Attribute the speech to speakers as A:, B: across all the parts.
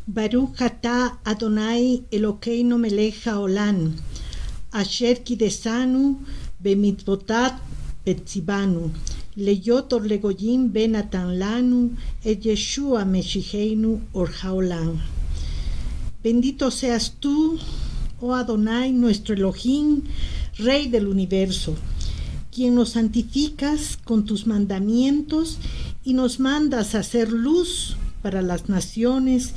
A: Baruch atah Adonai Elokeinu melech haolam, asher kidesanu bemitzvotat betzivanu, leyot or legoyim benatan lanu, et Yeshua Meshicheinu or haolam. Bendito seas tú, oh Adonai, nuestro Elohim, Rey del universo, quien nos santificas con tus mandamientos y nos mandas a hacer luz para las naciones,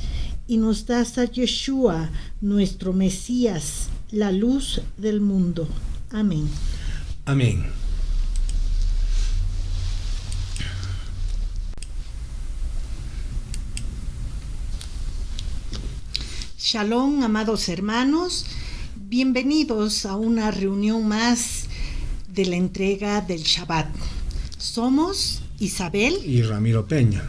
A: y nos das a Yeshua, nuestro Mesías, la luz del mundo. Amén.
B: Amén.
A: Shalom, amados hermanos, bienvenidos a una reunión más de la entrega del Shabbat. Somos Isabel
B: y Ramiro Peña,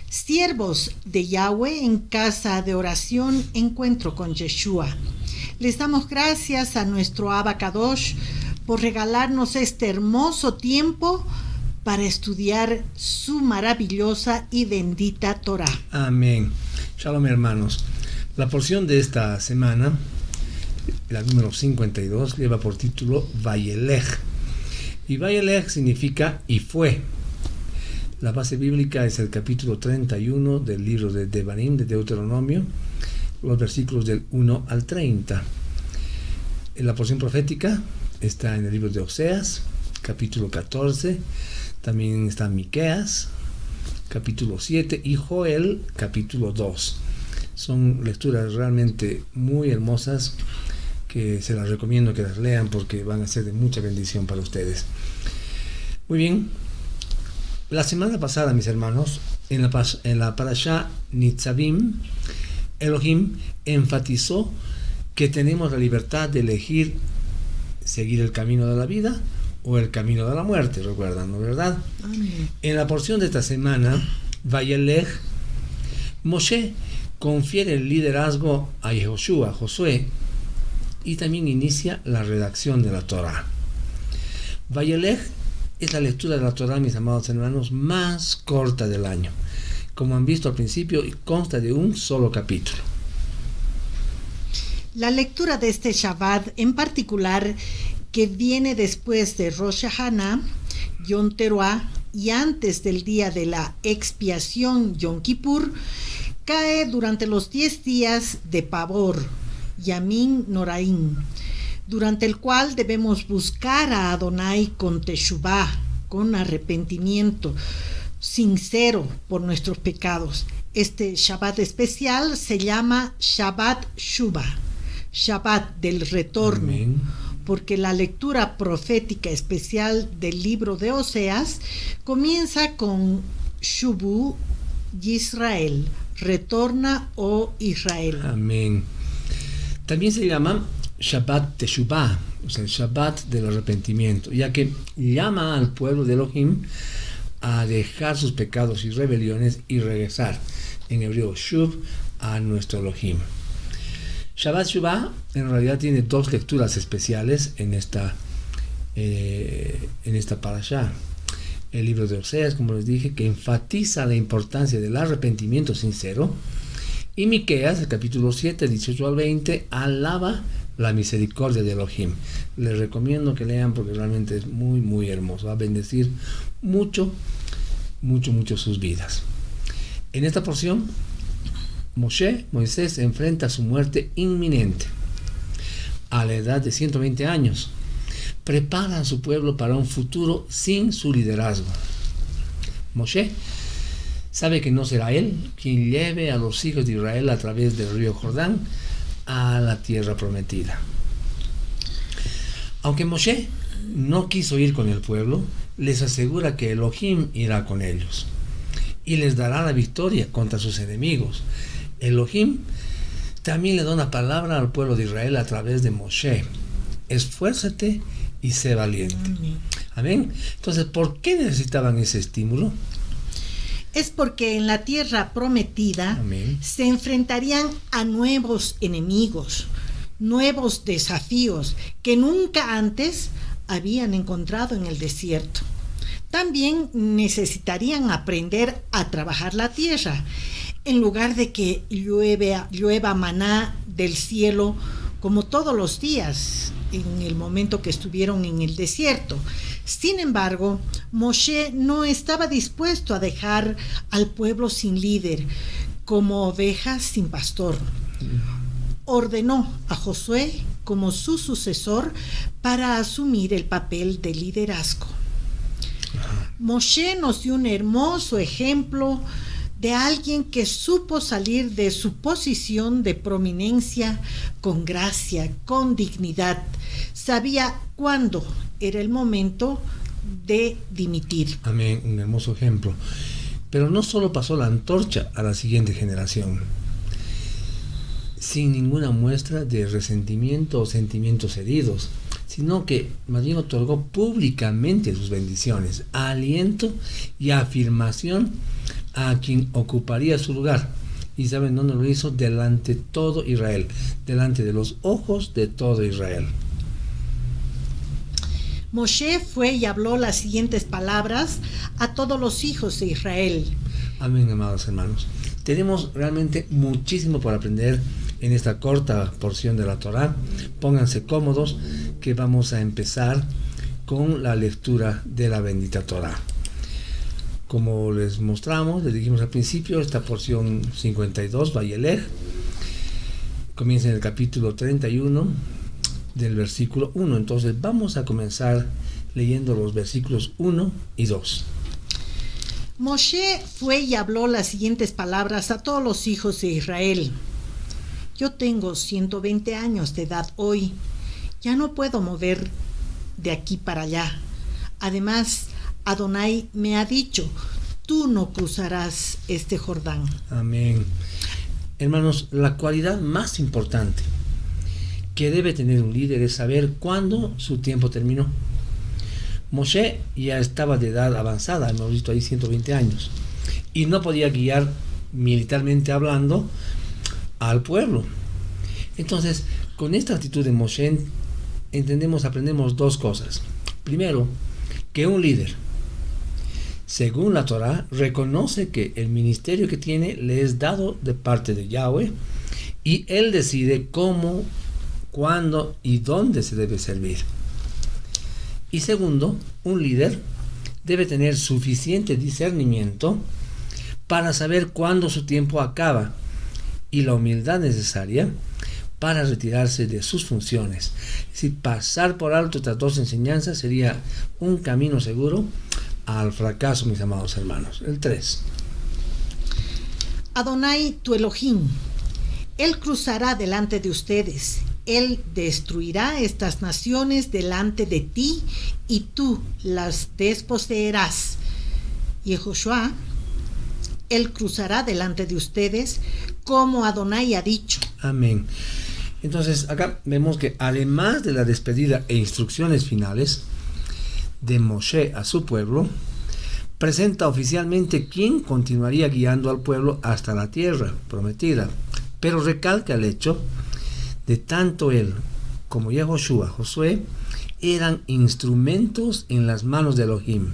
A: siervos de Yahweh en casa de oración Encuentro con Yeshua. Les damos gracias a nuestro Abba Kadosh por regalarnos este hermoso tiempo para estudiar su maravillosa y bendita Torah.
B: Amén. Shalom, hermanos. La porción de esta semana, la número 52, lleva por título Vayelech. Y Vayelech significa y fue. La base bíblica es el capítulo 31 del libro de Devarim, de Deuteronomio, los versículos del 1 al 30. La porción profética está en el libro de Oseas, capítulo 14, también está Miqueas, capítulo 7, y Joel, capítulo 2. Son lecturas realmente muy hermosas que se las recomiendo que las lean porque van a ser de mucha bendición para ustedes. Muy bien. La semana pasada, mis hermanos, en la Parashá Nitzavim, Elohim enfatizó que tenemos la libertad de elegir seguir el camino de la vida o el camino de la muerte, recuerdan, ¿no, verdad?
A: Amén.
B: En la porción de esta semana, Vayelech, Moshe confiere el liderazgo a Yehoshua, Josué, y también inicia la redacción de la Torah. Vayelech es la lectura de la Torah, mis amados hermanos, más corta del año. Como han visto al principio, consta de un solo capítulo.
A: La lectura de este Shabbat en particular, que viene después de Rosh Hashanah, Yom Teruah, y antes del día de la expiación Yom Kippur, cae durante los 10 días de pavor, Yamin Noraim, durante el cual debemos buscar a Adonai con teshuvah, con arrepentimiento sincero por nuestros pecados. Este Shabbat especial se llama Shabbat Shuvah, Shabbat del retorno.
B: Amén.
A: Porque la lectura profética especial del libro de Oseas comienza con Shubu Yisrael, retorna, oh Israel.
B: Amén. También se llama Shabbat Teshuvah, o sea, el Shabbat del arrepentimiento, ya que llama al pueblo de Elohim a dejar sus pecados y rebeliones y regresar, en hebreo Shuv, a nuestro Elohim. Shabbat Shuvah en realidad tiene dos lecturas especiales en esta parashá. El libro de Oseas, como les dije, que enfatiza la importancia del arrepentimiento sincero, y Miqueas, el capítulo 7, 18 al 20, alaba la misericordia de Elohim. Les recomiendo que lean porque realmente es muy, muy hermoso. Va a bendecir mucho sus vidas. En esta porción, Moisés enfrenta su muerte inminente. A la edad de 120 años, prepara a su pueblo para un futuro sin su liderazgo. Moshe sabe que no será él quien lleve a los hijos de Israel a través del río Jordán a la tierra prometida. Aunque Moshe no quiso ir con el pueblo, les asegura que Elohim irá con ellos y les dará la victoria contra sus enemigos. Elohim también le da una palabra al pueblo de Israel a través de Moshe: esfuérzate y sé valiente.
A: Amén.
B: Amén. Entonces, ¿por qué necesitaban ese estímulo?
A: Es porque en la tierra prometida
B: Amén.
A: se enfrentarían a nuevos enemigos, nuevos desafíos que nunca antes habían encontrado en el desierto. También necesitarían aprender a trabajar la tierra. en lugar de que llueva maná del cielo como todos los días en el momento que estuvieron en el desierto. Sin embargo, Moshe no estaba dispuesto a dejar al pueblo sin líder, como ovejas sin pastor. Ordenó a Josué como su sucesor para asumir el papel de liderazgo. Moshe nos dio un hermoso ejemplo de alguien que supo salir de su posición de prominencia con gracia, con dignidad. Sabía cuándo era el momento de dimitir.
B: Amén, un hermoso ejemplo. Pero no solo pasó la antorcha a la siguiente generación, sin ninguna muestra de resentimiento o sentimientos heridos, sino que más bien otorgó públicamente sus bendiciones, aliento y afirmación a quien ocuparía su lugar. ¿Y saben dónde lo hizo? Delante de todo Israel, delante de los ojos de todo Israel.
A: Moshe fue y habló las siguientes palabras a todos los hijos de Israel.
B: Amén, amados hermanos. Tenemos realmente muchísimo por aprender en esta corta porción de la Torá. Pónganse cómodos que vamos a empezar con la lectura de la bendita Torá. Como les mostramos, les dijimos al principio, esta porción 52, Vayelech, comienza en el capítulo 31 del versículo 1. Entonces vamos a comenzar leyendo los versículos 1 y 2.
A: Moshe fue y habló las siguientes palabras a todos los hijos de Israel. Yo tengo 120 años de edad hoy. Ya no puedo mover de aquí para allá. Además, Adonai me ha dicho, tú no cruzarás este Jordán.
B: Amén. Hermanos, la cualidad más importante que debe tener un líder es saber cuándo su tiempo terminó. Moshe ya estaba de edad avanzada, hemos visto ahí 120 años, y no podía guiar militarmente hablando al pueblo. Entonces, con esta actitud de Moshe, aprendemos dos cosas. Primero, que un líder, según la Torá, reconoce que el ministerio que tiene le es dado de parte de Yahweh y él decide cómo, cuándo y dónde se debe servir. Y segundo, un líder debe tener suficiente discernimiento para saber cuándo su tiempo acaba y la humildad necesaria para retirarse de sus funciones. Es decir, pasar por alto estas dos enseñanzas sería un camino seguro al fracaso, mis amados hermanos. El 3.
A: Adonai tu Elohim, él cruzará delante de ustedes. Él destruirá estas naciones delante de ti y tú las desposeerás. Y Josué, él cruzará delante de ustedes como Adonai ha dicho.
B: Amén. Entonces acá vemos que además de la despedida e instrucciones finales de Moshe a su pueblo, presenta oficialmente quién continuaría guiando al pueblo hasta la tierra prometida, pero recalca el hecho de tanto él como Yehoshua, Josué, eran instrumentos en las manos de Elohim,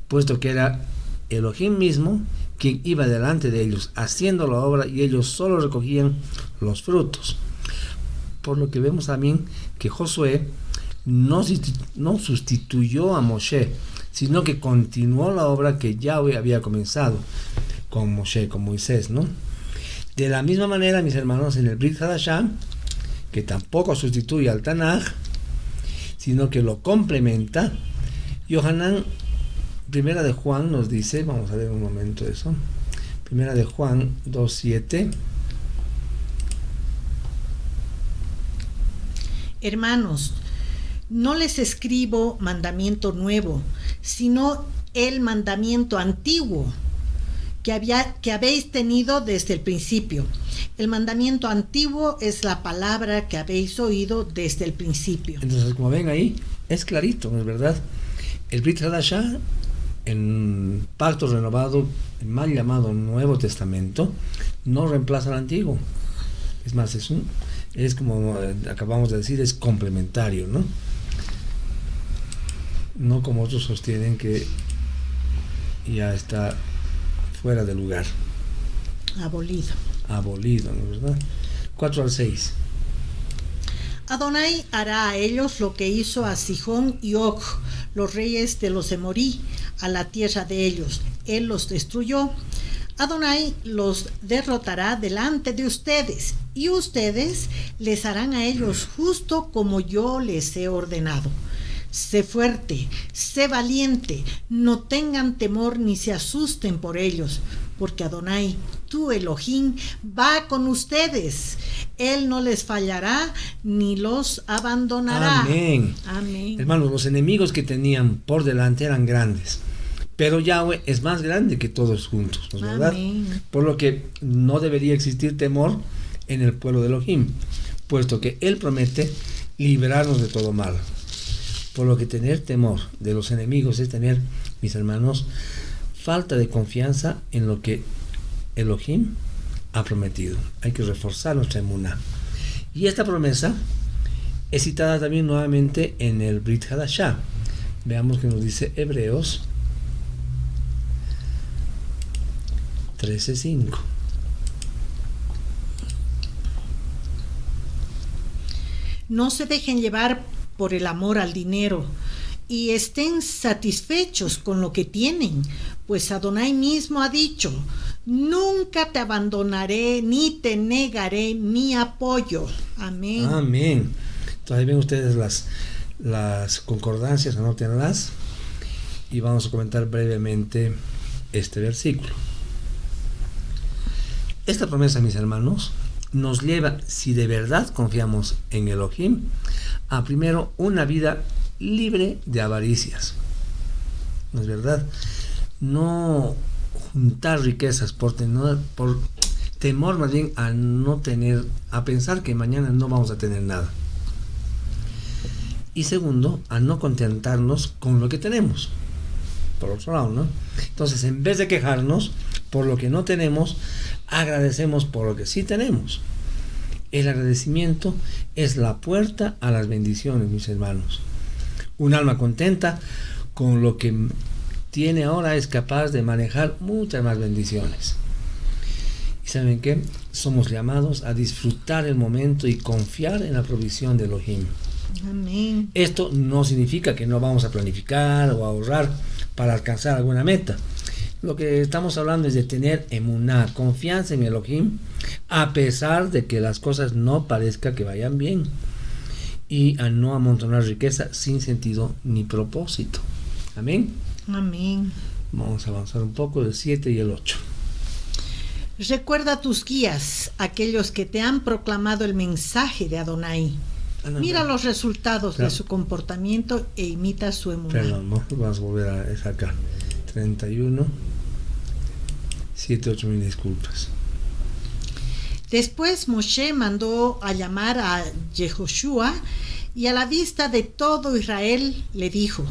B: puesto que era Elohim mismo quien iba delante de ellos haciendo la obra y ellos solo recogían los frutos. Por lo que vemos también que Josué no sustituyó a Moshe, sino que continuó la obra que Yahweh había comenzado con Moshe, con Moisés, ¿no? De la misma manera, mis hermanos, en el Brit Hadashah, que tampoco sustituye al Tanaj, sino que lo complementa, Yohanan, primera de Juan, nos dice, vamos a ver un momento eso, primera de Juan 2:7.
A: Hermanos, no les escribo mandamiento nuevo, sino el mandamiento antiguo que habéis tenido desde el principio. El mandamiento antiguo es la palabra que habéis oído desde el principio.
B: Entonces, como ven ahí, es clarito, ¿no es verdad? El Brit Hadashah, en pacto renovado, el mal llamado Nuevo Testamento, no reemplaza al antiguo. Es más, es como acabamos de decir, es complementario, ¿no? No como otros sostienen que ya está fuera de lugar. Abolido, ¿no es verdad? 4 al 6.
A: Adonai hará a ellos lo que hizo a Sihón y Og, los reyes de los Emorí, a la tierra de ellos. Él los destruyó. Adonai los derrotará delante de ustedes, y ustedes les harán a ellos justo como yo les he ordenado. Sé fuerte, sé valiente, no tengan temor ni se asusten por ellos, porque Adonai, tu Elohim, va con ustedes. Él no les fallará ni los abandonará.
B: Amén.
A: Amén.
B: Hermanos, los enemigos que tenían por delante eran grandes, pero Yahweh es más grande que todos juntos, ¿no es verdad?
A: Amén.
B: Por lo que no debería existir temor en el pueblo de Elohim, puesto que Él promete liberarnos de todo mal. Por lo que tener temor de los enemigos es tener, mis hermanos, falta de confianza en lo que Elohim ha prometido. Hay que reforzar nuestra emuná. Y esta promesa es citada también nuevamente en el Brit Hadashah. Veamos que nos dice Hebreos 13:5.
A: No se dejen llevar por el amor al dinero y estén satisfechos con lo que tienen, pues Adonai mismo ha dicho: nunca te abandonaré ni te negaré mi apoyo. Amén.
B: Amén. Entonces ven ustedes las concordancias, anótenlas y vamos a comentar brevemente este versículo. Esta promesa, mis hermanos, nos lleva, si de verdad confiamos en Elohim, a primero una vida libre de avaricias. ¿No es verdad? No juntar riquezas por temor más bien a pensar que mañana no vamos a tener nada. Y segundo, a no contentarnos con lo que tenemos. Por otro lado, ¿no? Entonces, en vez de quejarnos por lo que no tenemos, agradecemos por lo que sí tenemos. El agradecimiento es la puerta a las bendiciones, mis hermanos. Un alma contenta con lo que tiene ahora es capaz de manejar muchas más bendiciones. ¿Y saben qué? Somos llamados a disfrutar el momento y confiar en la provisión de Elohim.
A: Amén.
B: Esto no significa que no vamos a planificar o ahorrar para alcanzar alguna meta. Lo que estamos hablando es de tener emuná, confianza en Elohim, a pesar de que las cosas no parezca que vayan bien, y a no amontonar riqueza sin sentido ni propósito. Amén.
A: Amén.
B: Vamos a avanzar un poco del 7 y el 8.
A: Recuerda a tus guías, aquellos que te han proclamado el mensaje de Adonai. Mira los resultados de su comportamiento e imita su emuná.
B: Perdón, vamos a volver a esa acá. 31, 7, 8 mil disculpas.
A: Después Moshe mandó a llamar a Yehoshua y a la vista de todo Israel le dijo: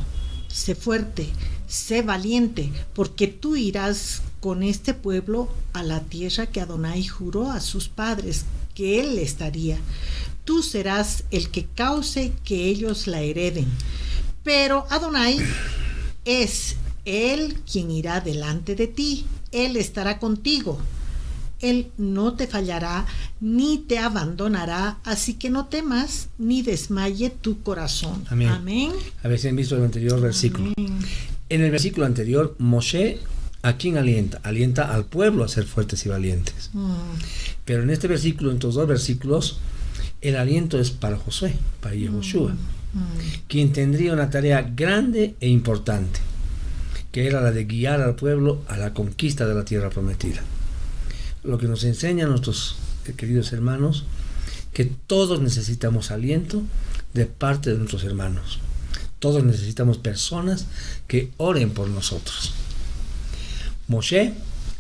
A: sé fuerte, sé valiente, porque tú irás con este pueblo a la tierra que Adonai juró a sus padres que él les daría. Tú serás el que cause que ellos la hereden. Pero Adonai es Él quien irá delante de ti. Él estará contigo. Él no te fallará ni te abandonará, así que no temas ni desmaye tu corazón.
B: Amén.
A: Amén.
B: A ver si han visto el anterior versículo.
A: Amén.
B: En el versículo anterior, Moshe, ¿a quién alienta? Alienta al pueblo a ser fuertes y valientes. Pero en este versículo, en estos dos versículos, el aliento es para Josué, para Yehoshua, quien tendría una tarea grande e importante, que era la de guiar al pueblo a la conquista de la tierra prometida. Lo que nos enseña a nuestros queridos hermanos, que todos necesitamos aliento de parte de nuestros hermanos. Todos necesitamos personas que oren por nosotros. Moshe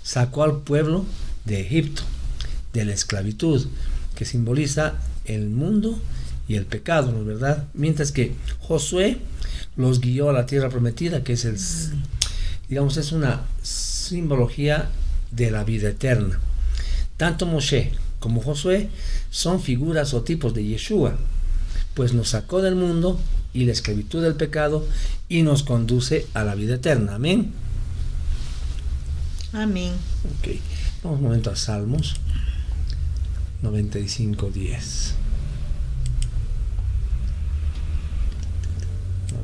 B: sacó al pueblo de Egipto, de la esclavitud, que simboliza el mundo y el pecado, ¿no es verdad? Mientras que Josué los guió a la tierra prometida, que es es una simbología de la vida eterna. Tanto Moshe como Josué son figuras o tipos de Yeshua, pues nos sacó del mundo y la esclavitud del pecado y nos conduce a la vida eterna. Amén.
A: Amén.
B: Okay. Vamos un momento a Salmos 95:10.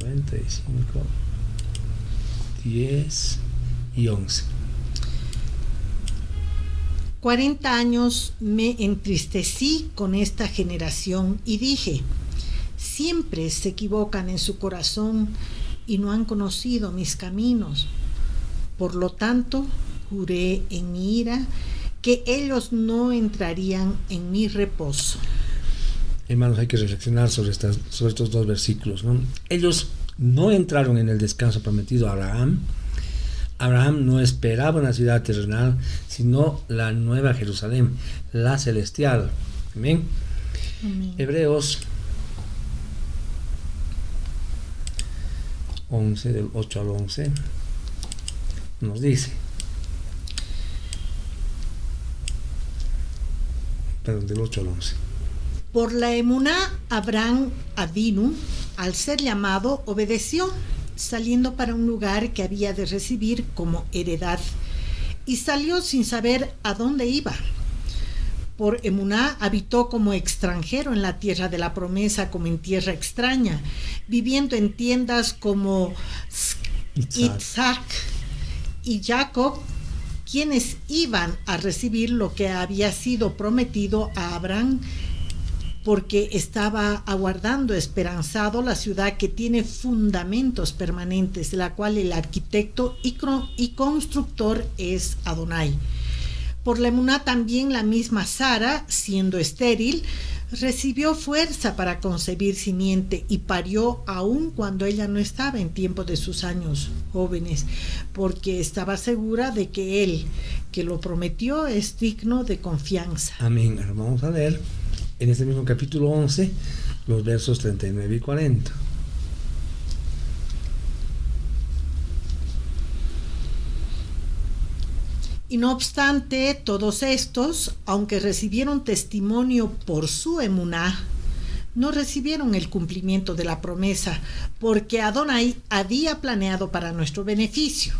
B: 95, 10 y 11.
A: 40 años me entristecí con esta generación y dije, siempre se equivocan en su corazón y no han conocido mis caminos. Por lo tanto, juré en mi ira que ellos no entrarían en mi reposo.
B: Hermanos, hay que reflexionar sobre estos dos versículos, ¿no? Ellos no entraron en el descanso prometido a Abraham. Abraham no esperaba una ciudad terrenal, sino la nueva Jerusalén, la celestial. Amén.
A: Amén.
B: Hebreos 11, del 8 al 11, nos dice, perdón, del 8 al 11.
A: Por la emuná, Abraham Avinu, al ser llamado, obedeció, saliendo para un lugar que había de recibir como heredad, y salió sin saber a dónde iba. Por emuná habitó como extranjero en la tierra de la promesa, como en tierra extraña, viviendo en tiendas como Isaac y Jacob, quienes iban a recibir lo que había sido prometido a Abraham, porque estaba aguardando esperanzado la ciudad que tiene fundamentos permanentes, de la cual el arquitecto y constructor es Adonai. Por la emuná también la misma Sara, siendo estéril, recibió fuerza para concebir simiente y parió aun cuando ella no estaba en tiempo de sus años jóvenes, porque estaba segura de que él, que lo prometió, es digno de confianza.
B: Amén. Ahora vamos a leer en este mismo capítulo 11 los versos 39 y 40.
A: Y no obstante, todos estos, aunque recibieron testimonio por su emuná, no recibieron el cumplimiento de la promesa, porque Adonai había planeado para nuestro beneficio,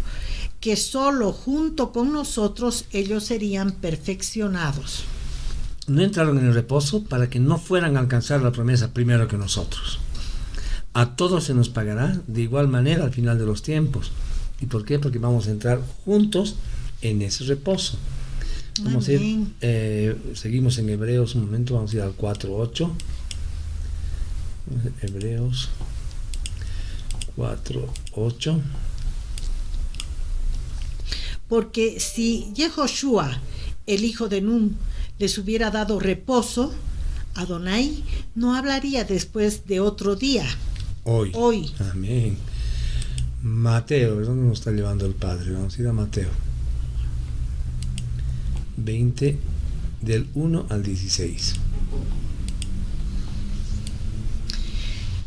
A: que solo junto con nosotros ellos serían perfeccionados.
B: No entraron en el reposo para que no fueran a alcanzar la promesa primero que nosotros. A todos se nos pagará de igual manera al final de los tiempos. ¿Y por qué? Porque vamos a entrar juntos en ese reposo. Vamos
A: Amén.
B: a ir, seguimos en Hebreos un momento, vamos a ir al 4:8. Hebreos 4:8.
A: Porque si Yehoshua, el hijo de Nun, les hubiera dado reposo, Adonai no hablaría después de otro día. Hoy.
B: Amén. Mateo, ¿dónde nos está llevando el Padre? Vamos a ir a Mateo 20, del 1 al 16.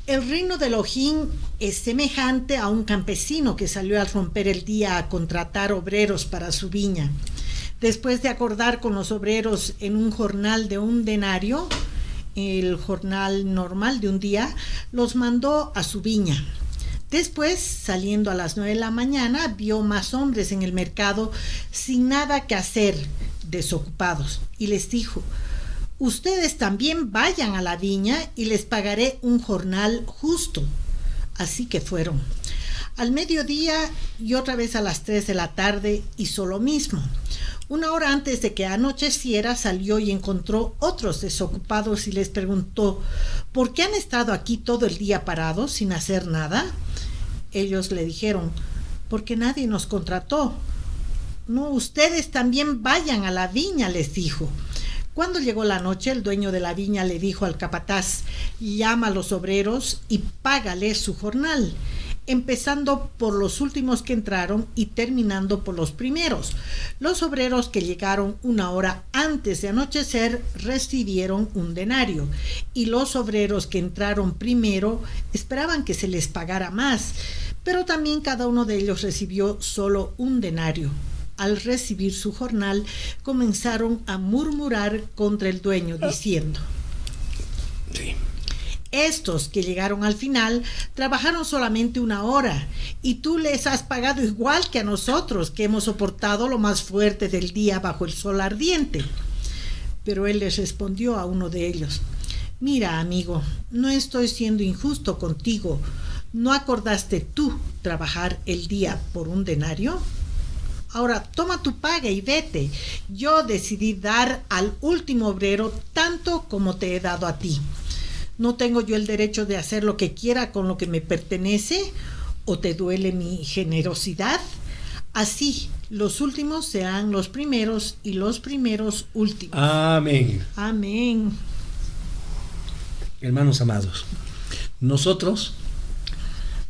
A: El reino de Elohim es semejante a un campesino que salió al romper el día a contratar obreros para su viña. Después de acordar con los obreros en un jornal de 1 denario, el jornal normal de un día, los mandó a su viña. Después, saliendo a las 9 de la mañana, vio más hombres en el mercado sin nada que hacer, desocupados, y les dijo: ustedes también vayan a la viña y les pagaré un jornal justo. Así que fueron. Al mediodía y otra vez a las 3 de la tarde hizo lo mismo. 1 hora antes de que anocheciera salió y encontró otros desocupados y les preguntó: ¿por qué han estado aquí todo el día parados sin hacer nada? Ellos le dijeron: porque nadie nos contrató. No, ustedes también vayan a la viña, les dijo. Cuando llegó la noche, el dueño de la viña le dijo al capataz: llama a los obreros y págales su jornal, empezando por los últimos que entraron y terminando por los primeros. Los obreros que llegaron 1 hora antes de anochecer recibieron 1 denario, y los obreros que entraron primero esperaban que se les pagara más, pero también cada uno de ellos recibió solo 1 denario. Al recibir su jornal, comenzaron a murmurar contra el dueño, diciendo:
B: Sí.
A: Estos que llegaron al final trabajaron solamente 1 hora y tú les has pagado igual que a nosotros, que hemos soportado lo más fuerte del día bajo el sol ardiente. Pero él les respondió a uno de ellos: mira, amigo, no estoy siendo injusto contigo. ¿No acordaste tú trabajar el día por 1 denario? Ahora toma tu paga y vete. Yo decidí dar al último obrero tanto como te he dado a ti. ¿No tengo yo el derecho de hacer lo que quiera con lo que me pertenece? ¿O te duele mi generosidad? Así, los últimos serán los primeros y los primeros últimos.
B: Amén.
A: Amén.
B: Hermanos amados, nosotros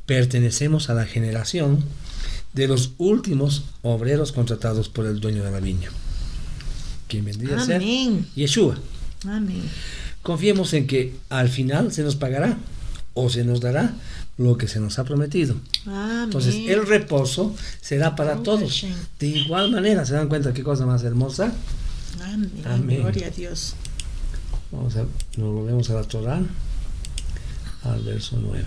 B: pertenecemos a la generación de los últimos obreros contratados por el dueño de la viña, quien vendría a ser Yeshua.
A: Amén.
B: Confiemos en que al final se nos pagará o se nos dará lo que se nos ha prometido.
A: Amén.
B: Entonces el reposo será para todos. De igual manera, ¿se dan cuenta qué cosa más hermosa?
A: Amén.
B: Amén.
A: Gloria a Dios.
B: Nos volvemos a la Torá, al verso 9.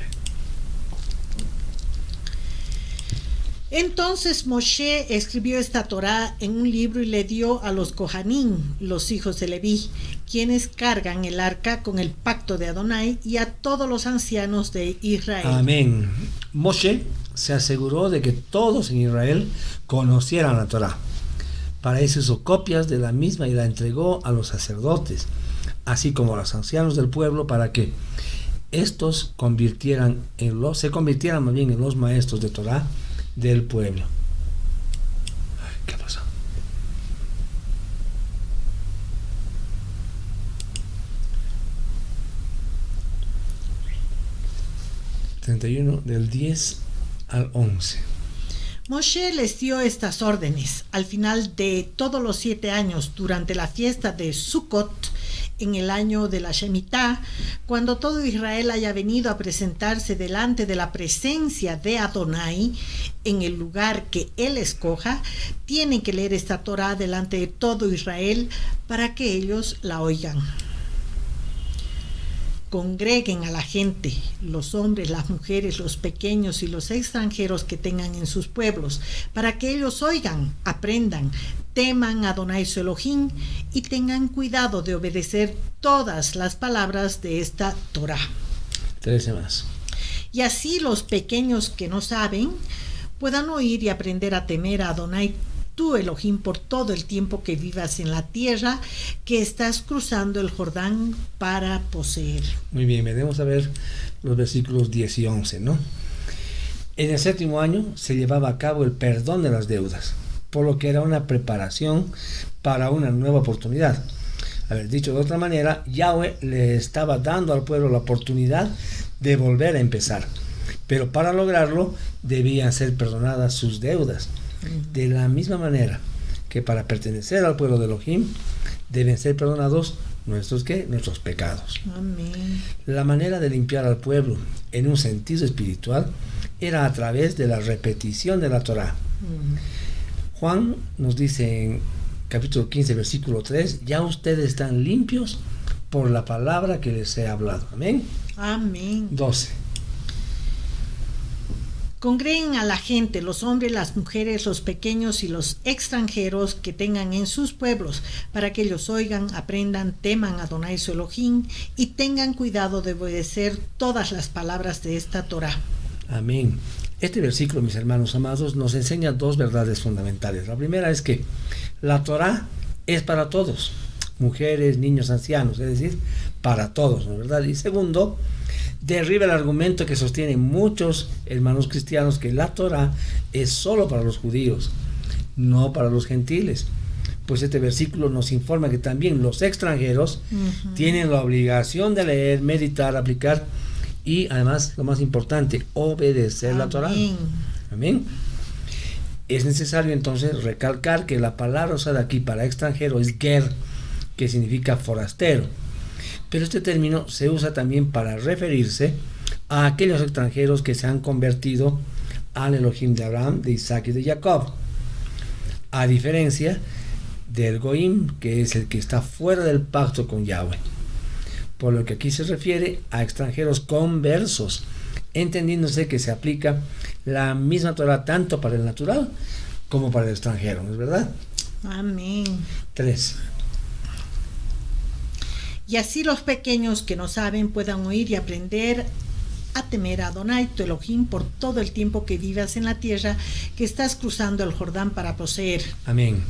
A: Entonces Moshe escribió esta Torá en un libro y le dio a los Kohanim, los hijos de Leví, quienes cargan el arca con el pacto de Adonai, y a todos los ancianos de Israel.
B: Amén. Moshe se aseguró de que todos en Israel conocieran la Torá. Para eso hizo copias de la misma y la entregó a los sacerdotes, así como a los ancianos del pueblo, para que estos se convirtieran más bien en los maestros de Torá del pueblo. ¿Qué pasó? 31 del 10 al 11.
A: Moshe les dio estas órdenes al final de todos los 7 años, durante la fiesta de Sukkot, en el año de la Shemitá, cuando todo Israel haya venido a presentarse delante de la presencia de Adonai en el lugar que él escoja. Tienen que leer esta Torá delante de todo Israel para que ellos la oigan. Congreguen a la gente, los hombres, las mujeres, los pequeños y los extranjeros que tengan en sus pueblos, para que ellos oigan, aprendan, teman a Adonai su Elohim y tengan cuidado de obedecer todas las palabras de esta Torá.
B: 13 más.
A: Y así los pequeños que no saben puedan oír y aprender a temer a Adonai tu Elohim por todo el tiempo que vivas en la tierra que estás cruzando el Jordán para poseer.
B: Muy bien, veremos a ver los versículos 10 y 11, ¿no? En el 7º año se llevaba a cabo el perdón de las deudas, por lo que era una preparación para una nueva oportunidad. Haber dicho de otra manera, Yahweh le estaba dando al pueblo la oportunidad de volver a empezar, pero para lograrlo debían ser perdonadas sus deudas. De la misma manera que para pertenecer al pueblo de Elohim deben ser perdonados nuestros pecados.
A: Amén.
B: La manera de limpiar al pueblo en un sentido espiritual era a través de la repetición de la Torá. Juan nos dice en capítulo 15 versículo 3: ya ustedes están limpios por la palabra que les he hablado. Amén.
A: Amén.
B: 12.
A: Congreguen a la gente, los hombres, las mujeres, los pequeños y los extranjeros que tengan en sus pueblos, para que ellos oigan, aprendan, teman a Adonai su Elohim y tengan cuidado de obedecer todas las palabras de esta Torá.
B: Amén. Este versículo, mis hermanos amados, nos enseña 2 verdades fundamentales. La primera es que la Torá es para todos, mujeres, niños, ancianos, es decir, para todos, ¿no es verdad? Y segundo, derriba el argumento que sostienen muchos hermanos cristianos que la Torá es solo para los judíos, no para los gentiles. Pues este versículo nos informa que también los extranjeros tienen la obligación de leer, meditar, aplicar y además, lo más importante, obedecer la Torá. Amén. Es necesario entonces recalcar que la palabra usada aquí para extranjero es ger, que significa forastero. Pero este término se usa también para referirse a aquellos extranjeros que se han convertido al Elohim de Abraham, de Isaac y de Jacob, a diferencia del Goim, que es el que está fuera del pacto con Yahweh. por lo que aquí se refiere a extranjeros conversos, entendiéndose que se aplica la misma Torah tanto para el natural como para el extranjero, ¿no es verdad?
A: Amén.
B: 3.
A: Y así los pequeños que no saben puedan oír y aprender a temer a Adonai tu Elohim por todo el tiempo que vivas en la tierra que estás cruzando el Jordán para poseer.
B: Amén.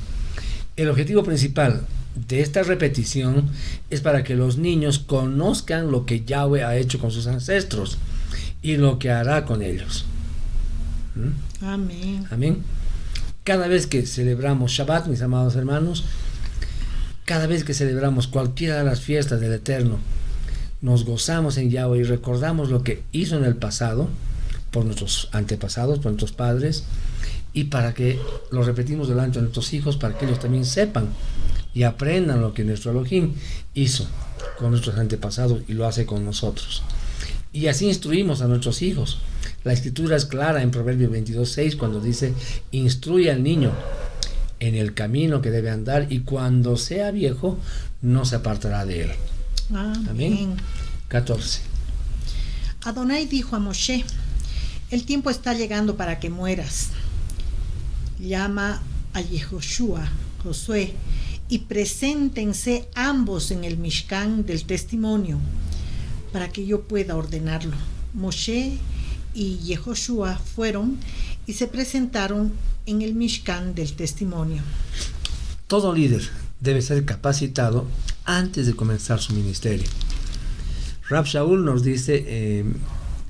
B: El objetivo principal de esta repetición es para que los niños conozcan lo que Yahweh ha hecho con sus ancestros y lo que hará con ellos.
A: Amén.
B: Amén. Cada vez que celebramos Shabbat, mis amados hermanos, cada vez que celebramos cualquiera de las fiestas del Eterno, nos gozamos en Yahweh y recordamos lo que hizo en el pasado por nuestros antepasados, por nuestros padres, y para que lo repetimos delante de nuestros hijos, para que ellos también sepan y aprendan lo que nuestro Elohim hizo con nuestros antepasados y lo hace con nosotros. Y así instruimos a nuestros hijos. La escritura es clara en Proverbios 22:6 cuando dice: instruye al niño en el camino que debe andar y cuando sea viejo no se apartará de él. Amén. 14.
A: Adonai dijo a Moshe: el tiempo está llegando para que mueras. Llama a Yehoshua, Josué, y preséntense ambos en el Mishkan del testimonio, para que yo pueda ordenarlo. Moshe y Yehoshua fueron y se presentaron en el Mishkan del testimonio.
B: Todo líder debe ser capacitado antes de comenzar su ministerio. Rab Shaul nos dice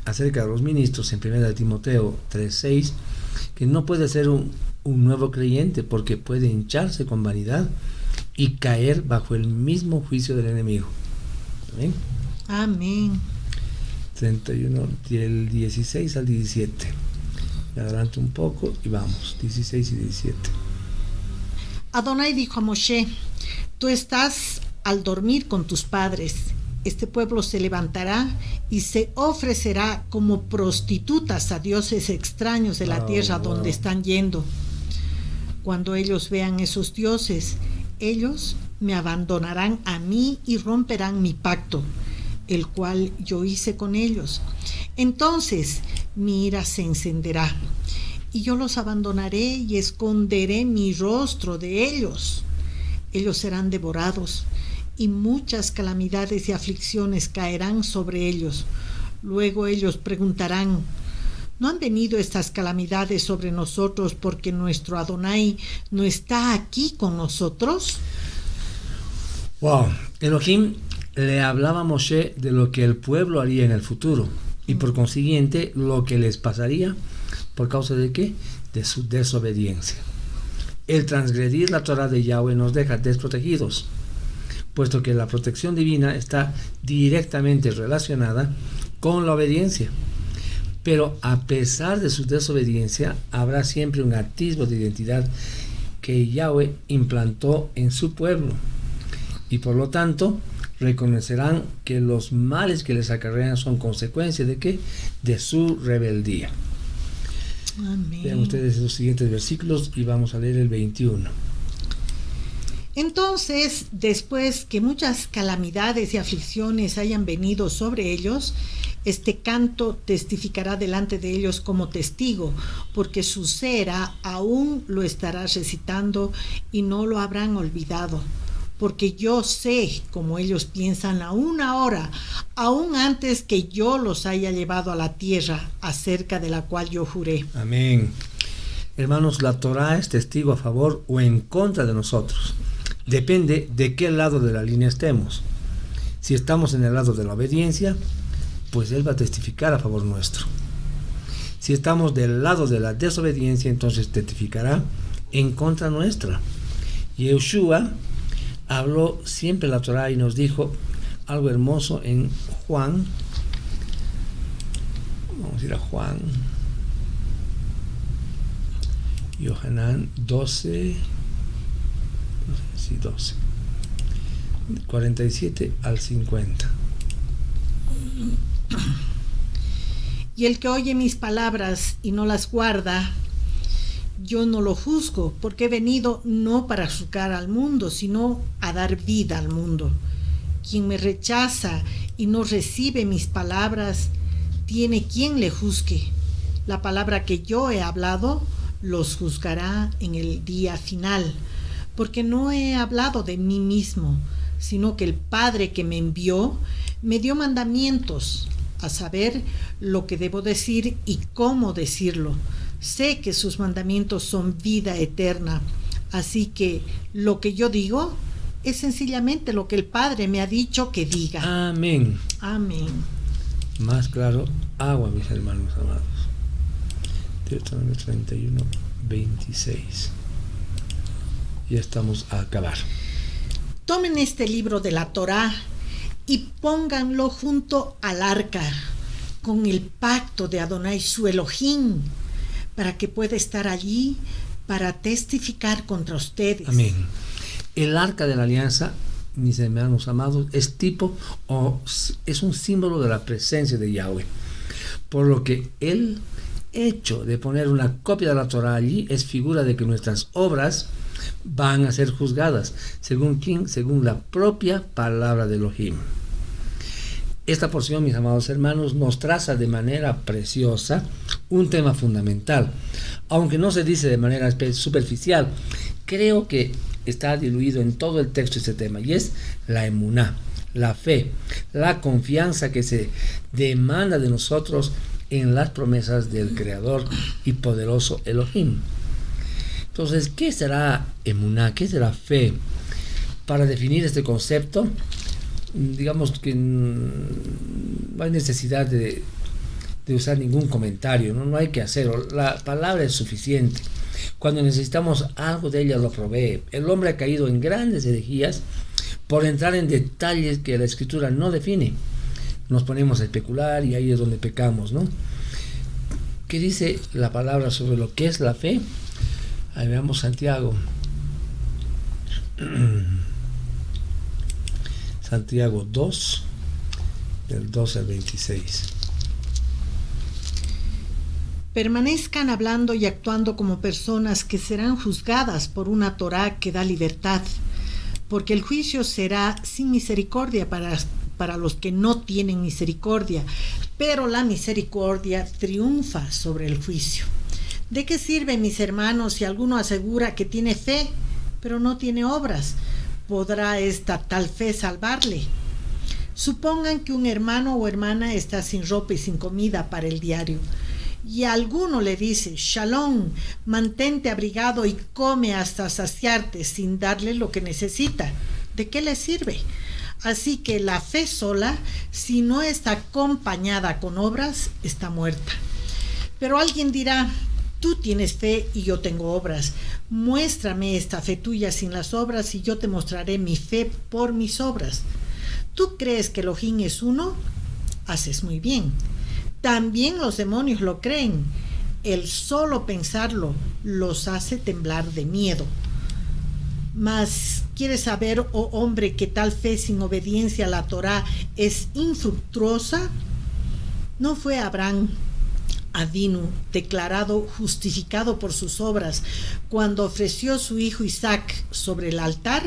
B: acerca de los ministros en 1 Timoteo 3:6 que no puede ser un nuevo creyente porque puede hincharse con vanidad y caer bajo el mismo juicio del enemigo. Amén.
A: Amén.
B: 31, del 16 al 17. Me adelanto un poco y vamos, 16 y 17.
A: Adonai dijo a Moshe: tú estás al dormir con tus padres. Este pueblo se levantará y se ofrecerá como prostitutas a dioses extraños de la tierra donde están yendo. Cuando ellos vean esos dioses, ellos me abandonarán a mí y romperán mi pacto, el cual yo hice con ellos. Entonces mi ira se encenderá y yo los abandonaré y esconderé mi rostro de ellos. Ellos serán devorados y muchas calamidades y aflicciones caerán sobre ellos. Luego ellos preguntarán: ¿no han venido estas calamidades sobre nosotros porque nuestro Adonai no está aquí con nosotros?
B: Wow, Elohim le hablaba a Moshe de lo que el pueblo haría en el futuro y por consiguiente lo que les pasaría por causa de ¿qué? De su desobediencia. El transgredir la Torah de Yahweh nos deja desprotegidos, puesto que la protección divina está directamente relacionada con la obediencia. Pero a pesar de su desobediencia, habrá siempre un atisbo de identidad que Yahweh implantó en su pueblo. Y por lo tanto, reconocerán que los males que les acarrean son consecuencia de ¿qué? De su rebeldía.
A: Amén.
B: Vean ustedes los siguientes versículos y vamos a leer el 21.
A: Entonces, después que muchas calamidades y aflicciones hayan venido sobre ellos, este canto testificará delante de ellos como testigo, porque su cera aún lo estará recitando y no lo habrán olvidado. Porque yo sé cómo ellos piensan aún ahora, aún antes que yo los haya llevado a la tierra acerca de la cual yo juré.
B: Amén. Hermanos, la Torah es testigo a favor o en contra de nosotros. Depende de qué lado de la línea estemos. Si estamos en el lado de la obediencia, pues Él va a testificar a favor nuestro. Si estamos del lado de la desobediencia, entonces testificará en contra nuestra. Yehoshua habló siempre la Torah y nos dijo algo hermoso en Juan. Vamos a ir a Juan. Yohanan 12. 47 al 50.
A: Y el que oye mis palabras y no las guarda, yo no lo juzgo, porque he venido no para juzgar al mundo, sino a dar vida al mundo. Quien me rechaza y no recibe mis palabras, tiene quien le juzgue. La palabra que yo he hablado los juzgará en el día final, porque no he hablado de mí mismo, sino que el Padre que me envió me dio mandamientos, a saber lo que debo decir y cómo decirlo. Sé que sus mandamientos son vida eterna, así que lo que yo digo es sencillamente lo que el Padre me ha dicho que diga.
B: Amén.
A: Amén.
B: Más claro, agua, mis hermanos amados. Deuteronomio 31, 26. Ya estamos a acabar.
A: Tomen este libro de la Torá y pónganlo junto al arca, con el pacto de Adonai su Elohim, para que pueda estar allí para testificar contra ustedes.
B: Amén. El arca de la alianza, mis hermanos amados, es tipo o es un símbolo de la presencia de Yahweh. Por lo que el hecho de poner una copia de la Torah allí es figura de que nuestras obras van a ser juzgadas. ¿Según quién? Según la propia palabra de Elohim. Esta porción, mis amados hermanos, nos traza de manera preciosa un tema fundamental. Aunque no se dice de manera superficial, creo que está diluido en todo el texto este tema, y es la emuná, la fe, la confianza que se demanda de nosotros en las promesas del Creador y poderoso Elohim. Entonces, ¿qué será emuná? ¿Qué será fe? Para definir este concepto, digamos que no hay necesidad de usar ningún comentario, no hay que hacerlo. La palabra es suficiente. Cuando necesitamos algo de ella lo provee. El hombre ha caído en grandes herejías por entrar en detalles que la Escritura no define. Nos ponemos a especular y ahí es donde pecamos, ¿no? ¿Qué dice la palabra sobre lo que es la fe? Ahí veamos Santiago. Santiago 2, del 12 al 26.
A: Permanezcan hablando y actuando como personas que serán juzgadas por una Torá que da libertad, porque el juicio será sin misericordia para los que no tienen misericordia, pero la misericordia triunfa sobre el juicio. ¿De qué sirve, mis hermanos, si alguno asegura que tiene fe, pero no tiene obras? ¿Podrá esta tal fe salvarle? Supongan que un hermano o hermana está sin ropa y sin comida para el diario, y alguno le dice: Shalom, mantente abrigado y come hasta saciarte, sin darle lo que necesita. ¿De qué le sirve? Así que la fe sola, si no está acompañada con obras, está muerta. Pero alguien dirá: tú tienes fe y yo tengo obras. Muéstrame esta fe tuya sin las obras y yo te mostraré mi fe por mis obras. ¿Tú crees que Elohim es uno? Haces muy bien. También los demonios lo creen. El solo pensarlo los hace temblar de miedo. Mas, ¿quieres saber, oh hombre, que tal fe sin obediencia a la Torá es infructuosa? ¿No fue Abraham Avinu declarado justificado por sus obras cuando ofreció su hijo Isaac sobre el altar?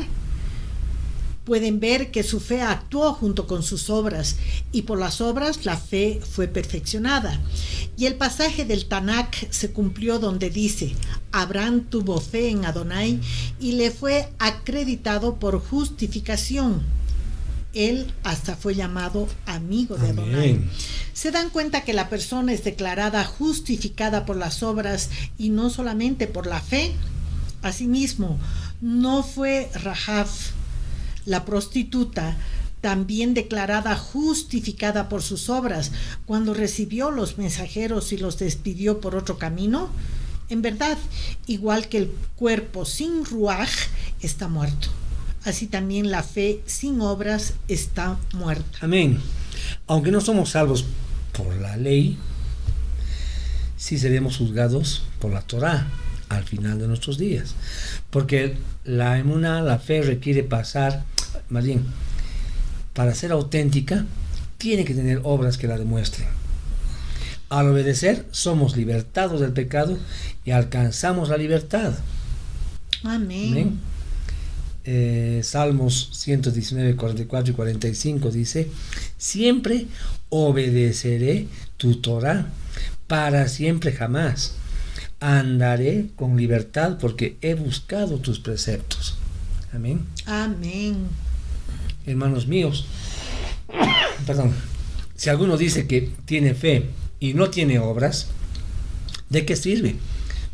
A: Pueden ver que su fe actuó junto con sus obras, y por las obras la fe fue perfeccionada. Y el pasaje del Tanakh se cumplió donde dice: Abraham tuvo fe en Adonai y le fue acreditado por justificación. Él hasta fue llamado amigo de Adonai. Se dan cuenta que la persona es declarada justificada por las obras y no solamente por la fe. Asimismo, no fue Rahab, la prostituta, también declarada justificada por sus obras cuando recibió los mensajeros y los despidió por otro camino. En verdad, igual que el cuerpo sin ruaj está muerto, así también la fe sin obras está muerta.
B: Amén. Aunque no somos salvos por la ley, sí seremos juzgados por la Torá al final de nuestros días, porque la emuná, la fe, requiere pasar, más bien, para ser auténtica, tiene que tener obras que la demuestren. Al obedecer, somos libertados del pecado y alcanzamos la libertad.
A: Amén.
B: Amén. Salmos 119, 44 y 45 dice: siempre obedeceré tu Torah, para siempre jamás. Andaré con libertad porque he buscado tus preceptos. Amén.
A: Amén.
B: Hermanos míos, perdón, si alguno dice que tiene fe y no tiene obras, ¿de qué sirve?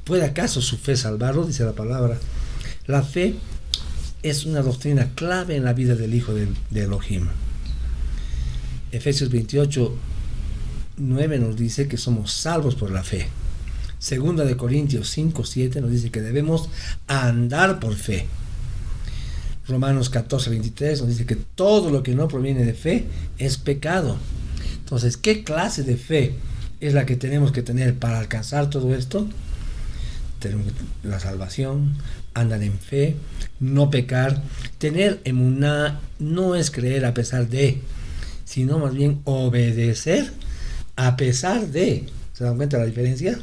B: ¿Puede acaso su fe salvarlo? Dice la palabra. La fe es una doctrina clave en la vida del Hijo de Elohim. Efesios 28, 9 nos dice que somos salvos por la fe. Segunda de Corintios 5, 7 nos dice que debemos andar por fe. Romanos 14, 23 nos dice que todo lo que no proviene de fe es pecado. Entonces, ¿qué clase de fe es la que tenemos que tener para alcanzar todo esto? Tenemos la salvación, andar en fe, no pecar. Tener emuná no es creer a pesar de, sino más bien obedecer a pesar de. ¿Se dan cuenta la diferencia?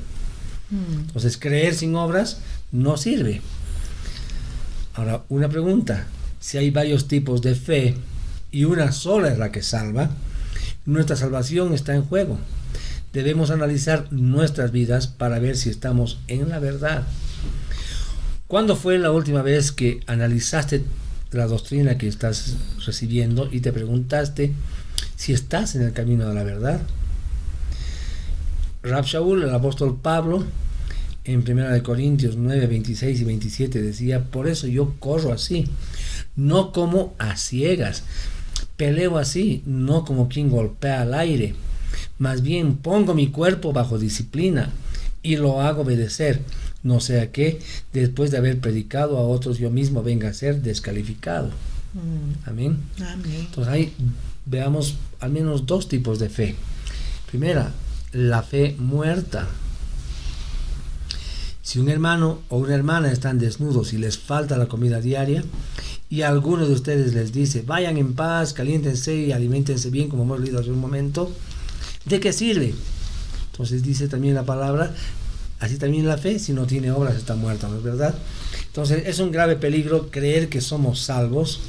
B: Entonces, creer sin obras no sirve. Ahora, una pregunta: si hay varios tipos de fe y una sola es la que salva, nuestra salvación está en juego. Debemos analizar nuestras vidas para ver si estamos en la verdad. ¿Cuándo fue la última vez que analizaste la doctrina que estás recibiendo y te preguntaste si estás en el camino de la verdad? Rab Shaul, el apóstol Pablo, en 1 Corintios 9, 26 y 27 decía: por eso yo corro así, no como a ciegas, peleo así, no como quien golpea al aire, más bien pongo mi cuerpo bajo disciplina y lo hago obedecer, no sea que después de haber predicado a otros yo mismo venga a ser descalificado. Amén.
A: Amén.
B: Entonces ahí veamos al menos dos tipos de fe. Primera, la fe muerta. Si un hermano o una hermana están desnudos y les falta la comida diaria, y alguno de ustedes les dice: vayan en paz, caliéntense y aliméntense bien, como hemos leído hace un momento, ¿de qué sirve? Entonces dice también la palabra: así también la fe, si no tiene obras, está muerta, ¿no es verdad? Entonces es un grave peligro creer que somos salvos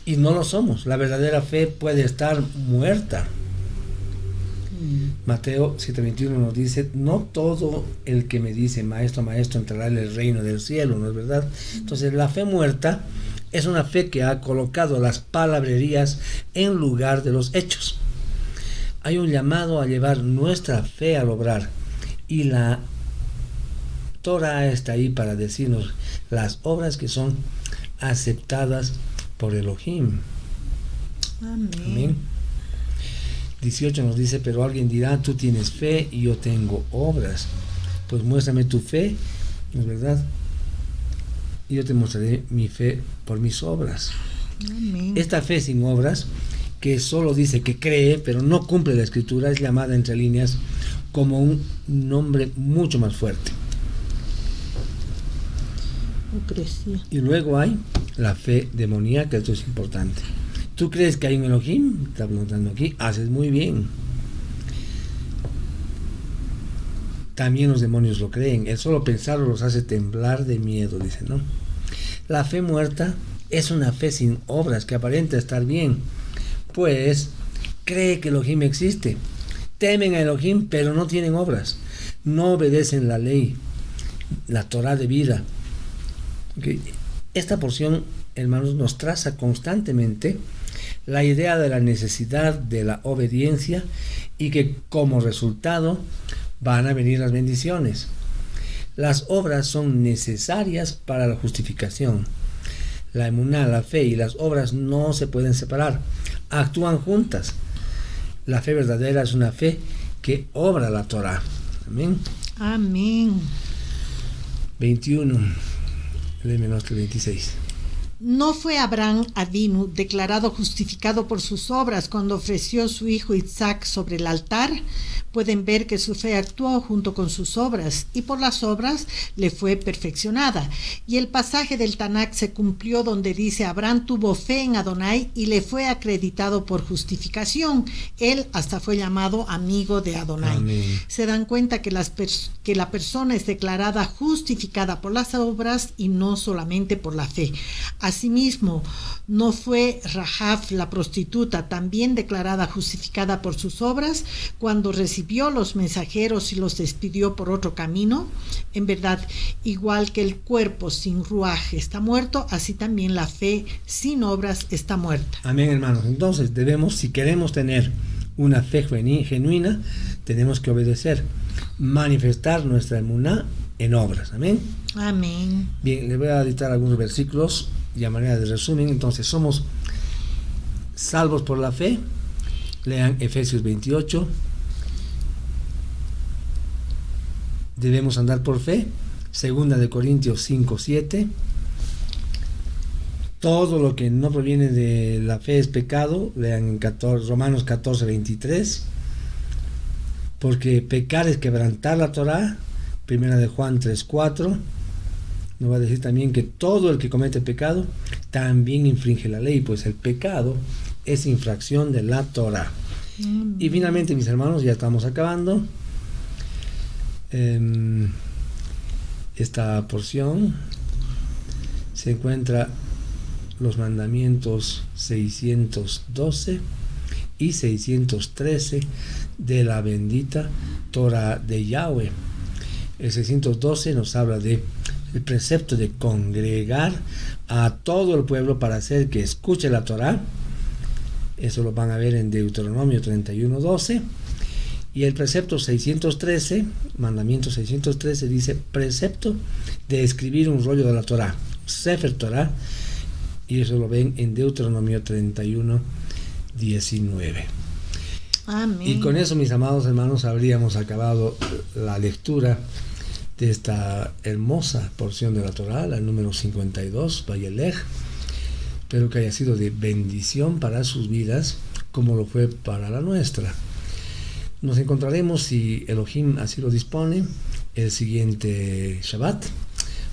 B: y no lo somos. La verdadera fe puede estar muerta. Mateo 7:21 nos dice: no todo el que me dice maestro, maestro entrará en el reino del cielo, ¿no es verdad? Entonces la fe muerta es una fe que ha colocado las palabrerías en lugar de los hechos. Hay un llamado a llevar nuestra fe al obrar, y la Torah está ahí para decirnos las obras que son aceptadas por Elohim.
A: Amén.
B: Amén. 18 nos dice: pero alguien dirá: tú tienes fe y yo tengo obras. Pues muéstrame tu fe, ¿no es verdad? Y yo te mostraré mi fe por mis obras.
A: Amén.
B: Esta fe sin obras, que solo dice que cree, pero no cumple la escritura, es llamada entre líneas como un nombre mucho más fuerte.
A: Hipocresía.
B: Y luego hay la fe demoníaca. Esto es importante. ¿Tú crees que hay un Elohim? Está preguntando aquí. Haces muy bien. También los demonios lo creen. El solo pensarlo los hace temblar de miedo, dice, ¿no? La fe muerta es una fe sin obras que aparenta estar bien, pues cree que Elohim existe. Temen a Elohim, pero no tienen obras. No obedecen la ley, la Torah de vida. Okay. Esta porción, hermanos, nos traza constantemente la idea de la necesidad de la obediencia y que como resultado van a venir las bendiciones. Las obras son necesarias para la justificación. La emuná, la fe y las obras no se pueden separar, actúan juntas. La fe verdadera es una fe que obra la Torah. Amén.
A: Amén.
B: 21. Léeme hasta el 26.
A: ¿No fue Abraham Avinu declarado justificado por sus obras cuando ofreció su hijo Isaac sobre el altar? Pueden ver que su fe actuó junto con sus obras, y por las obras le fue perfeccionada. Y el pasaje del Tanakh se cumplió donde dice: Abraham tuvo fe en Adonai y le fue acreditado por justificación. Él hasta fue llamado amigo de Adonai.
B: Amén.
A: Se dan cuenta que la persona es declarada justificada por las obras y no solamente por la fe. Asimismo, ¿no fue Rahab la prostituta también declarada justificada por sus obras cuando recibió los mensajeros y los despidió por otro camino? En verdad, igual que el cuerpo sin ruaj está muerto, así también la fe sin obras está muerta.
B: Amén, hermanos. Entonces debemos, si queremos tener una fe genuina, tenemos que obedecer, manifestar nuestra emuná en obras. Amén.
A: Amén.
B: Bien, le voy a dictar algunos versículos y a manera de resumen. Entonces, somos salvos por la fe. Lean Efesios 28. Debemos andar por fe. Segunda de Corintios 5:7. Todo lo que no proviene de la fe es pecado. Lean Romanos 14:23. Porque pecar es quebrantar la Torá. Primera de Juan 3:4. Nos va a decir también que todo el que comete pecado también infringe la ley, pues el pecado es infracción de la Torá. Y finalmente, mis hermanos, ya estamos acabando esta porción. Se encuentra los mandamientos 612 y 613 de la bendita Torá de Yahweh. El 612 nos habla de el precepto de congregar a todo el pueblo para hacer que escuche la Torá. Eso lo van a ver en Deuteronomio 31:12. Y el precepto 613, mandamiento 613, dice precepto de escribir un rollo de la Torá, Sefer Torá, y eso lo ven en Deuteronomio 31:19.
A: Amén.
B: Y con eso, mis amados hermanos, habríamos acabado la lectura de esta hermosa porción de la Torá, la número 52, Vayelech. Espero que haya sido de bendición para sus vidas, como lo fue para la nuestra. Nos encontraremos, si Elohim así lo dispone, el siguiente Shabbat,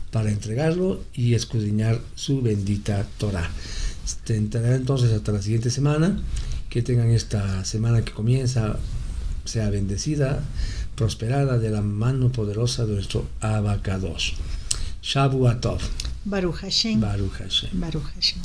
B: para entregarlo y escudriñar su bendita Torá. Entonces, hasta la siguiente semana. Que tengan esta semana que comienza, sea bendecida, prosperada de la mano poderosa de nuestro Abacados. Shavuot Tov.
A: Baruch Hashem.
B: Baruch Hashem.
A: Baruch Hashem.